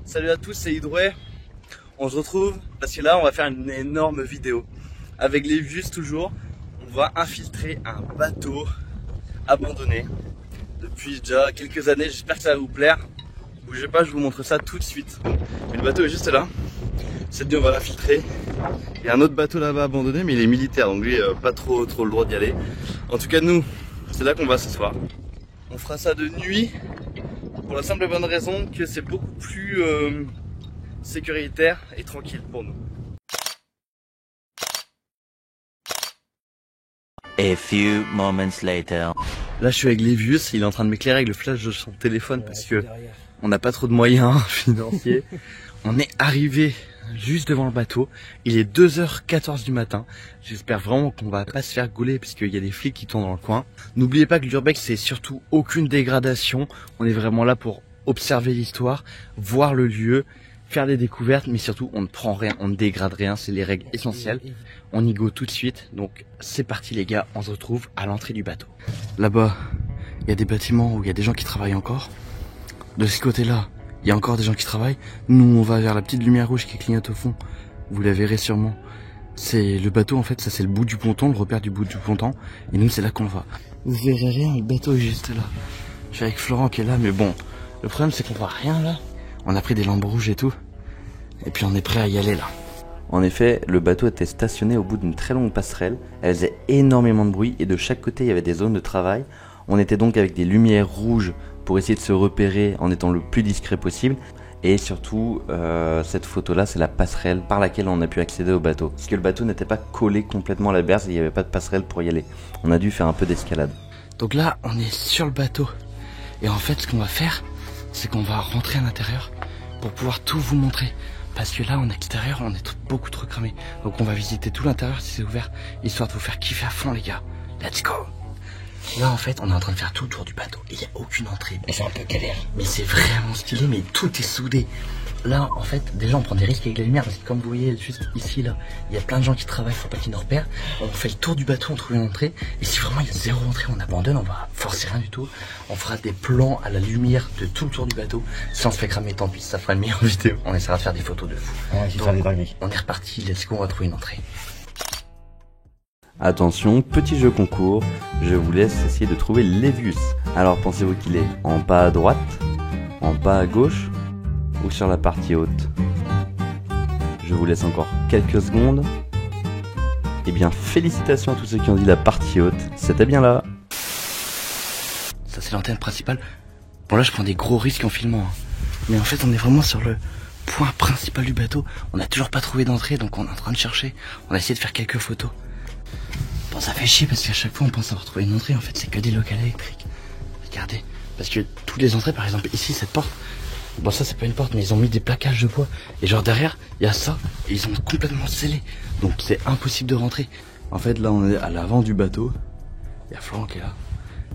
Salut à tous, c'est Hydrouet. On se retrouve parce que là on va faire une énorme vidéo. Avec les Livius toujours, on va infiltrer un bateau abandonné depuis déjà quelques années. J'espère que ça va vous plaire. Bougez pas, je vous montre ça tout de suite. Mais le bateau est juste là. Cette nuit on va l'infiltrer. Il y a un autre bateau là-bas abandonné, mais il est militaire, donc lui pas trop le droit d'y aller. En tout cas nous, c'est là qu'on va s'asseoir. On fera ça de nuit. Pour la simple et bonne raison que c'est beaucoup plus sécuritaire et tranquille pour nous. A few moments later. Là je suis avec Livius, il est en train de m'éclairer avec le flash de son téléphone parce que on n'a pas trop de moyens financiers. On est arrivé juste devant le bateau, il est 2h14 du matin. J'espère vraiment qu'on va pas se faire gauler parce qu'il y a des flics qui tournent dans le coin. N'oubliez pas que l'urbex c'est surtout aucune dégradation. On est vraiment là pour observer l'histoire, voir le lieu, faire des découvertes, mais surtout on ne prend rien, on ne dégrade rien, c'est les règles essentielles. On y go tout de suite, donc c'est parti les gars, on se retrouve à l'entrée du bateau. Là-bas, il y a des bâtiments où il y a des gens qui travaillent encore. De ce côté-là, il y a encore des gens qui travaillent. Nous, on va vers la petite lumière rouge qui clignote au fond. Vous la verrez sûrement. C'est le bateau, en fait, ça c'est le bout du ponton, le repère du bout du ponton. Et nous, c'est là qu'on va. Vous verrez rien, le bateau est juste là. Je suis avec Florent qui est là, mais bon. Le problème, c'est qu'on voit rien là. On a pris des lampes rouges et tout. Et puis on est prêt à y aller là. En effet, le bateau était stationné au bout d'une très longue passerelle. Elle faisait énormément de bruit et de chaque côté, il y avait des zones de travail. On était donc avec des lumières rouges pour essayer de se repérer en étant le plus discret possible. Et surtout, cette photo-là, c'est la passerelle par laquelle on a pu accéder au bateau. Parce que le bateau n'était pas collé complètement à la berge et il n'y avait pas de passerelle pour y aller. On a dû faire un peu d'escalade. Donc là, on est sur le bateau. Et en fait, ce qu'on va faire, c'est qu'on va rentrer à l'intérieur pour pouvoir tout vous montrer. Parce que là, en extérieur, on est beaucoup trop cramé. Donc on va visiter tout l'intérieur si c'est ouvert, histoire de vous faire kiffer à fond les gars. Let's go! Là en fait on est en train de faire tout le tour du bateau et il n'y a aucune entrée. Et c'est un peu galère. Mais c'est vraiment stylé, mais tout est soudé. Là en fait déjà on prend des risques avec la lumière parce que comme vous voyez juste ici là, il y a plein de gens qui travaillent, faut pas qu'ils nous repèrent. On fait le tour du bateau, on trouve une entrée. Et si vraiment il y a zéro entrée, on abandonne, on va forcer rien du tout. On fera des plans à la lumière de tout le tour du bateau. Si on se fait cramer, tant pis, ça fera une meilleure vidéo. On essaiera de faire des photos de fou. Donc, on est reparti, let's go, on va trouver une entrée. Attention, petit jeu concours, je vous laisse essayer de trouver Livius. Alors pensez-vous qu'il est en bas à droite, en bas à gauche ou sur la partie haute? Je vous laisse encore quelques secondes. Eh bien félicitations à tous ceux qui ont dit la partie haute, c'était bien là. Ça c'est l'antenne principale. Bon là je prends des gros risques en filmant. Mais en fait on est vraiment sur le point principal du bateau. On n'a toujours pas trouvé d'entrée donc on est en train de chercher. On a essayé de faire quelques photos. Bon ça fait chier parce qu'à chaque fois on pense avoir trouvé une entrée, en fait c'est que des locales électriques. Regardez, parce que toutes les entrées, par exemple ici cette porte, bon ça c'est pas une porte mais ils ont mis des plaquages de bois. Et genre derrière il y a ça et ils ont complètement scellé. Donc c'est impossible de rentrer. En fait là on est à l'avant du bateau, il y a Florent qui est là.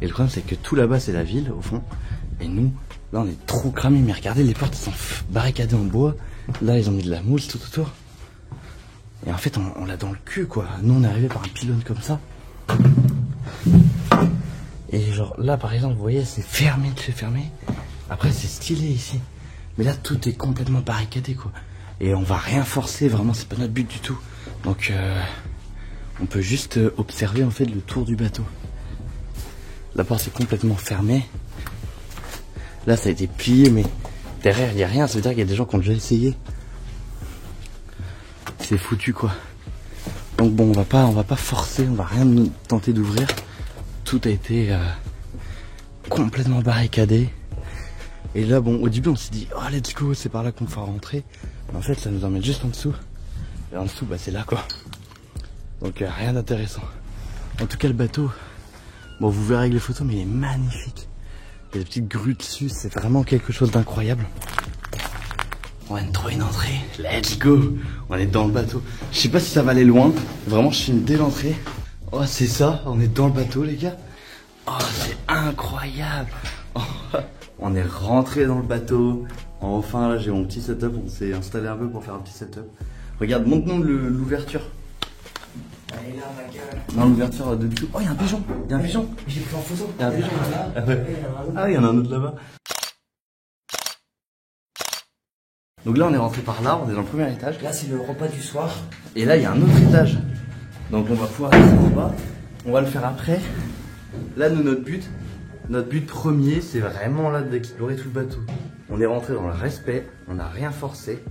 Et le problème c'est que tout là-bas c'est la ville au fond. Et nous, là on est trop cramés, mais regardez les portes sont barricadées en bois. Là ils ont mis de la mousse tout autour. Et en fait on l'a dans le cul quoi. Nous on est arrivé par un pylône comme ça. Et genre là par exemple vous voyez c'est fermé de chez fermé. Après c'est stylé ici. Mais là tout est complètement barricadé quoi. Et on va rien forcer, vraiment c'est pas notre but du tout. Donc on peut juste observer en fait le tour du bateau. La porte est complètement fermée. Là ça a été plié mais derrière il n'y a rien, ça veut dire qu'il y a des gens qui ont déjà essayé. C'est foutu quoi. Donc bon on va pas forcer, on va rien tenter d'ouvrir. Tout a été complètement barricadé. Et là bon au début on s'est dit oh let's go c'est par là qu'on fera rentrer. Mais en fait ça nous emmène juste en dessous. Et en dessous bah c'est là quoi. Donc rien d'intéressant. En tout cas le bateau, bon vous verrez avec les photos mais il est magnifique. Il y a des petites grues dessus, c'est vraiment quelque chose d'incroyable. On vient de trouver une entrée, let's go. On est dans le bateau. Je sais pas si ça va aller loin. Vraiment je filme dès l'entrée. Oh c'est ça, on est dans le bateau les gars. Oh c'est incroyable. Oh, on est rentré dans le bateau. Enfin là j'ai mon petit setup, on s'est installé un peu pour faire un petit setup. Regarde, montre-nous l'ouverture. Elle est là ma gueule. Non l'ouverture de dessous. Oh il y a un pigeon. Il y a un pigeon. J'ai pris en photo. Il y a un pigeon. Là. Ah il y en a un autre là-bas. Donc là on est rentré par là, on est dans le premier étage. Là, c'est le repas du soir. Et là il y a un autre étage. Donc on va pouvoir descendre en bas. On va le faire après. Là nous, notre but premier c'est vraiment là d'explorer tout le bateau. On est rentré dans le respect, on n'a rien forcé.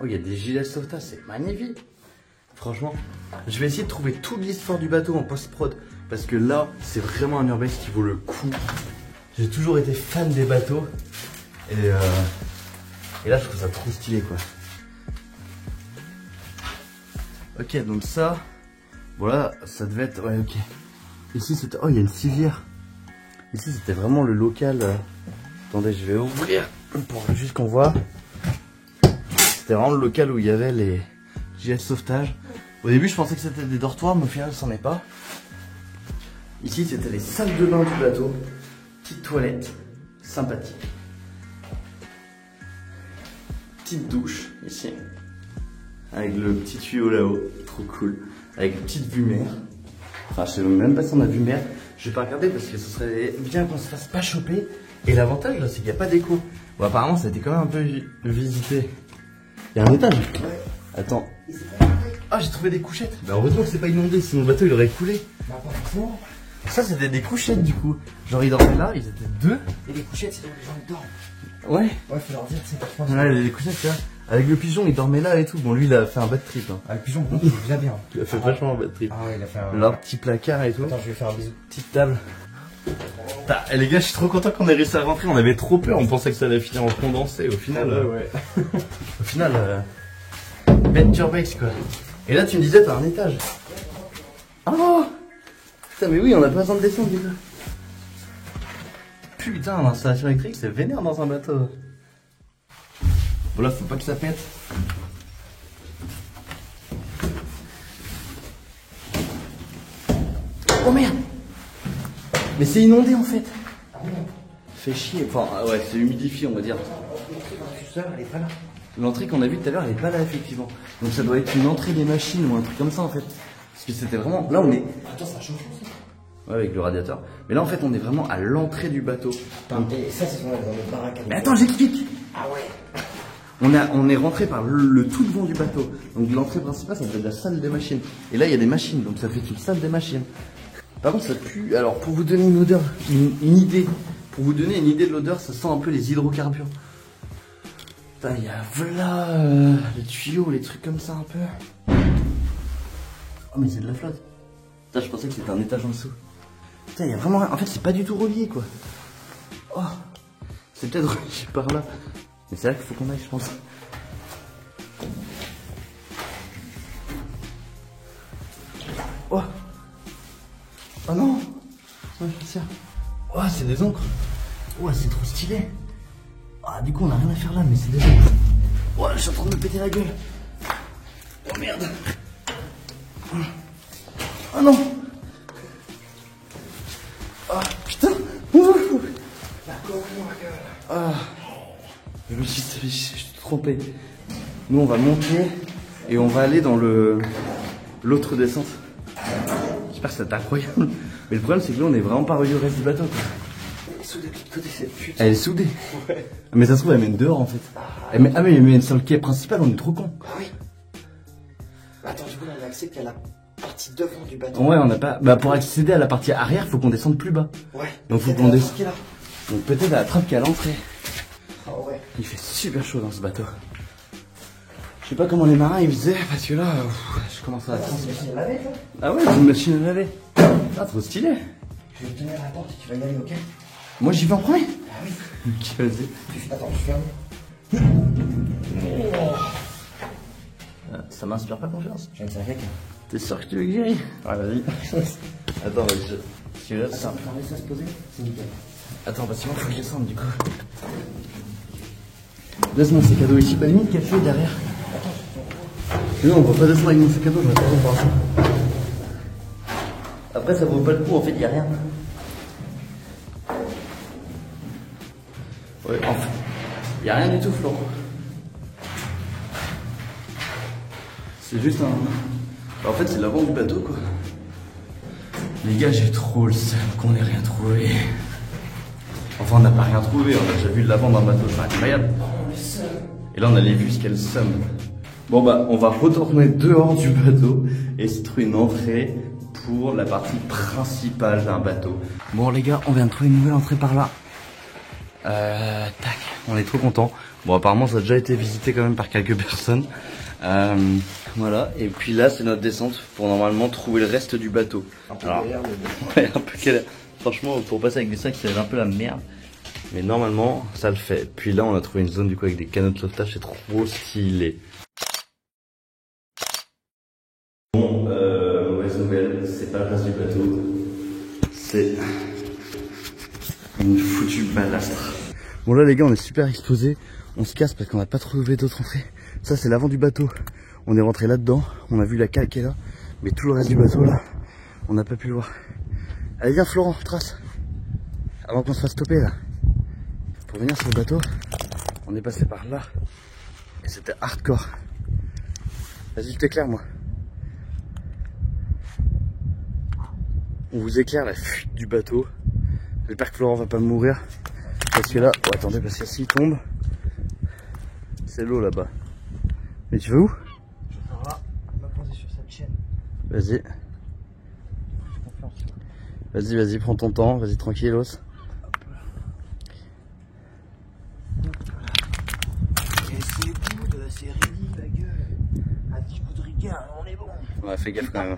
Oh, il y a des gilets de sauvetage, c'est magnifique. Franchement, je vais essayer de trouver toute l'histoire du bateau en post-prod. Parce que là, c'est vraiment un urbex qui vaut le coup. J'ai toujours été fan des bateaux. Et là, je trouve ça trop stylé, quoi. Ok, donc ça... Voilà, ça devait être... Ouais, ok. Ici, c'était... Oh, il y a une civière. Ici, c'était vraiment le local... Attendez, je vais ouvrir pour juste qu'on voit. C'était vraiment le local où il y avait les gilets de sauvetage. Au début, je pensais que c'était des dortoirs, mais au final, c'en est pas. Ici, c'était les salles de bain du bateau. Petite toilette, sympathique. Petite douche, ici. Avec le petit tuyau là-haut, trop cool. Avec une petite vue mer. Enfin, je sais même pas si on a vue mer. Je vais pas regarder parce que ce serait bien qu'on se fasse pas choper. Et l'avantage, là, c'est qu'il n'y a pas d'écho. Bon, apparemment, ça a été quand même un peu visité. Il y a un étage. Ouais. Attends. Ah, j'ai trouvé des couchettes. Bah, heureusement que c'est pas inondé, sinon le bateau il aurait coulé. Bah, pas forcément. Ça, c'était des couchettes du coup. Genre, ils dormaient là, ils étaient deux. Et les couchettes, c'est là où les gens dorment. Ouais. Ouais, faut leur dire, c'est pas trop. Ouais, les couchettes, tu vois. Avec le pigeon, il dormait là et tout. Bon, lui, il a fait un bad trip. Hein. Ah, le pigeon, bon, il vient bien. Il a fait vachement un bad trip. Ah ouais, il a fait un. Leur petit placard et tout. Attends, je vais faire un bisou. Petite table. Et les gars, je suis trop content qu'on ait réussi à rentrer. On avait trop peur, on pensait que ça allait finir en condensé. Au final, ouais. Au final, bête urbex quoi. Et là, tu me disais, t'as un étage. Oh putain, mais oui, on a pas besoin de descendre du coup. Putain, l'installation électrique, c'est vénère dans un bateau. Bon, là, faut pas que ça pète. Oh merde! Mais c'est inondé en fait. Fait chier. Enfin, ouais, c'est humidifié, on va dire. Elle est pas là. L'entrée qu'on a vue tout à l'heure, elle est pas là, effectivement. Donc ça doit être une entrée des machines ou un truc comme ça, en fait. Parce que c'était vraiment... Là, on est... Attends, ça change aussi. Ouais, avec le radiateur. Mais là, en fait, on est vraiment à l'entrée du bateau. Et ça, c'est dans le baraque. Mais attends, j'explique. Ah ouais. On est rentré par le tout devant du bateau. Donc l'entrée principale, ça devait être la salle des machines. Et là, il y a des machines, donc ça fait une salle des machines. Par contre, ça pue... Alors, pour vous donner une odeur, une idée... Pour vous donner une idée de l'odeur, ça sent un peu les hydrocarbures. Putain, il y a voilà les tuyaux, les trucs comme ça un peu. Oh mais c'est de la flotte. Putain, je pensais que c'était un étage en dessous. Putain, il y a vraiment... En fait, c'est pas du tout relié, quoi. Oh, c'est peut-être relié par là. Mais c'est là qu'il faut qu'on aille, je pense. Oh. Oh non. Oh, oh, c'est des encres. Oh, c'est trop stylé. Ah, du coup, on a rien à faire là, mais c'est des encres. Oh, je suis en train de me péter la gueule. Oh merde. Oh non. Ah, putain. Ah. Je me suis trompé. Nous, on va monter et on va aller dans l'autre descente. J'espère que c'est incroyable. Mais le problème, c'est que là, on est vraiment pas relié au reste du bateau, quoi. Elle est soudée de l'autre côté, cette pute. Elle est soudée. Ouais. Mais ça se trouve, elle mène dehors, en fait. Ah, mais elle mène sur le quai principal, on est trop cons. Ah oui. Attends, du coup, là, on a accès qu'à la partie devant du bateau. Ouais, on n'a pas... Bah, pour accéder à la partie arrière, faut qu'on descende plus bas. Ouais. Donc, faut qu'on descende. là. Donc, peut-être à la trappe qui est à l'entrée. Ah ouais. Il fait super chaud dans ce bateau. Je sais pas comment les marins ils faisaient, parce que là, je commence à... C'est une machine à laver, toi. Ah ouais, c'est une machine à laver. Ah, trop stylé. Je vais te tenir la porte et tu vas y aller, ok? Moi, j'y vais en premier. Ah oui. Ok, vas-y. Attends, je ferme. Ça m'inspire pas confiance. Je viens de faire quelqu'un. T'es sûr que tu veux que j'y aille? Ouais, vas-y. Attends, vas-y. Tu veux ça? On va laisser ça se poser. C'est nickel. Attends, parce que moi, faut que je descende, du coup. Laisse mon sac à dos ici. Bah, limite, café derrière. Non, on va pas descendre avec mon sac à dos, je vais attendre par ça. Après, ça vaut pas le coup, en fait, y a rien. Ouais, en fait, y a rien du tout, Florent. C'est juste un... En fait, c'est l'avant du bateau, quoi. Les gars, j'ai trop le seum qu'on ait rien trouvé. Enfin, on n'a pas rien trouvé, on a déjà vu l'avant d'un bateau, c'est incroyable. Et là on a les vues, qu'elle somme. Bon bah on va retourner dehors du bateau et essayer de trouver une entrée pour la partie principale d'un bateau. Bon les gars, on vient de trouver une nouvelle entrée par là. Tac, on est trop content. Bon apparemment ça a déjà été visité quand même par quelques personnes. Voilà, et puis là c'est notre descente pour normalement trouver le reste du bateau. Un peu Alors, galère, mais bon. ouais, un peu galère. Franchement pour passer avec des sacs c'est un peu la merde. Mais normalement ça le fait. Puis là on a trouvé une zone du coup avec des canaux de sauvetage, c'est trop stylé. Bon, mauvaise nouvelle, c'est pas le reste du bateau. C'est une foutue balastre. Bon là les gars on est super exposés. On se casse parce qu'on n'a pas trouvé d'autres entrées. Ça c'est l'avant du bateau. On est rentré là-dedans. On a vu la cale qui est là. Mais tout le reste du bateau là, on n'a pas pu le voir. Allez viens Florent, trace. Avant qu'on se fasse stopper là. Pour venir sur le bateau, on est passé par là. Et c'était hardcore. Vas-y je t'éclaire moi. On vous éclaire la fuite du bateau. J'espère que Florent va pas mourir. Parce que là, oh, attendez, parce que s'il tombe, c'est l'eau là-bas. Mais tu vas où? Je vais par là, me poser sur cette chaîne. Vas-y. Vas-y, vas-y, prends ton temps, vas-y tranquillos. Et c'est good, c'est ready la gueule. Un petit coup de rigueur, on est bon. Ouais, fais gaffe quand même.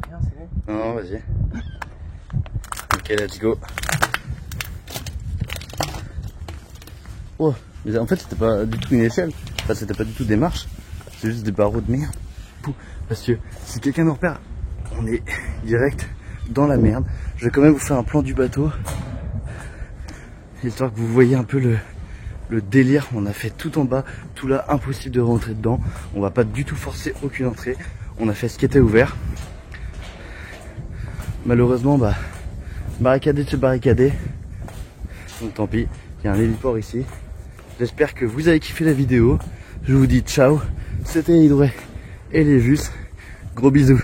Bien, c'est bon. Non, vas-y. Ok, let's go. Oh, mais en fait c'était pas du tout une échelle. Enfin, c'était pas du tout des marches. C'est juste des barreaux de merde. Parce que si quelqu'un nous repère, on est direct dans la merde. Je vais quand même vous faire un plan du bateau. Histoire que vous voyez un peu le délire. On a fait tout en bas, tout là, impossible de rentrer dedans. On va pas du tout forcer aucune entrée. On a fait ce qui était ouvert. Malheureusement, bah, barricadé de se barricader. Donc tant pis, il y a un héliport ici. J'espère que vous avez kiffé la vidéo. Je vous dis ciao. C'était Hydré et les Jus. Gros bisous.